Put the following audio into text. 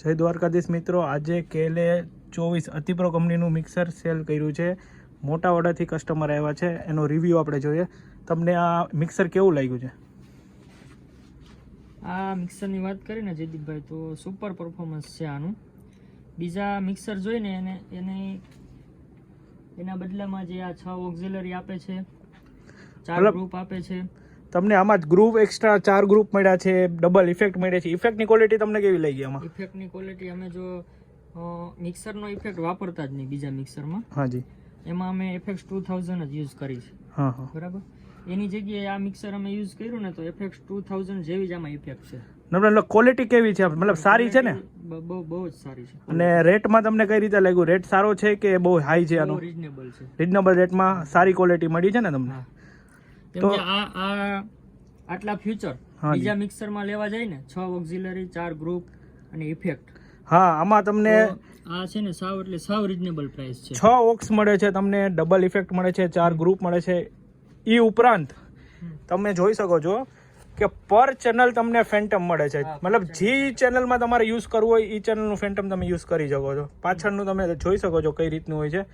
જય દ્વારકાધીશ મિત્રો, આજે KLA 24 અતિપ્રો કંપનીનું મિક્સર સેલ કર્યું છે. મોટા ઓર્ડરથી કસ્ટમર આવ્યા છે, એનો રિવ્યૂ આપણે જોઈએ. તમને આ મિક્સર કેવું લાગ્યું છે? આ મિક્સરની વાત કરીને જયદીપભાઈ, તો સુપર પરફોર્મન્સ છે આનું. બીજા મિક્સર જોઈને એના બદલામાં જે આ 6 ઓક્ઝિલરી આપે છે, 4 ગ્રુપ આપે છે. તમને આમાં ગ્રુપ એક્સ્ટ્રા 4 ગ્રુપ મળ્યા છે, ડબલ ઇફેક્ટ મળે છે. ઇફેક્ટની ક્વોલિટી તમને કેવી લાગી આમાં? ઇફેક્ટની ક્વોલિટી અમે જો મિક્સરનો ઇફેક્ટ વાપરતા જ નહીં બીજા મિક્સરમાં. હાજી, એમાં અમે FX 2000 જ યુઝ કરી છે. હા હા, બરાબર. એની જગ્યાએ આ મિક્સર અમે યુઝ કર્યું ને તો FX 2000 જેવી જ આમાં ઇફેક્ટ છે. મતલબ ક્વોલિટી કેવી છે? મતલબ સારી છે ને? બહુ જ સારી છે. અને રેટમાં તમને કઈ રીતે લાગ્યું? રેટ સારો છે કે બહુ હાઈ છે આનો? રીઝનેબલ છે. રીઝનેબલ રેટમાં સારી ક્વોલિટી મળી છે ને તમને? તો આ આટલા ફ્યુચર બીજા મિક્સરમાં લેવા જાય ને, 6 ઓક્ઝિલરી, 4 ગ્રુપ અને ઇફેક્ટ. હા, આમાં તમને આ છે ને સાવ એટલે સાવ રીઝનેબલ પ્રાઇસ છે. 6 ઓક્સ મળે છે તમને, ડબલ ઇફેક્ટ મળે છે, 4 ગ્રુપ મળે છે. એ ઉપરાંત તમે જોઈ શકો છો કે પર ચેનલ તમને ફેન્ટમ મળે છે. મતલબ જે ચેનલમાં તમારે યુઝ કરવું હોય એ ચેનલનું ફેન્ટમ તમે યુઝ કરી શકો છો. પાછળનું તમે જોઈ શકો છો કઈ રીતનું હોય છે.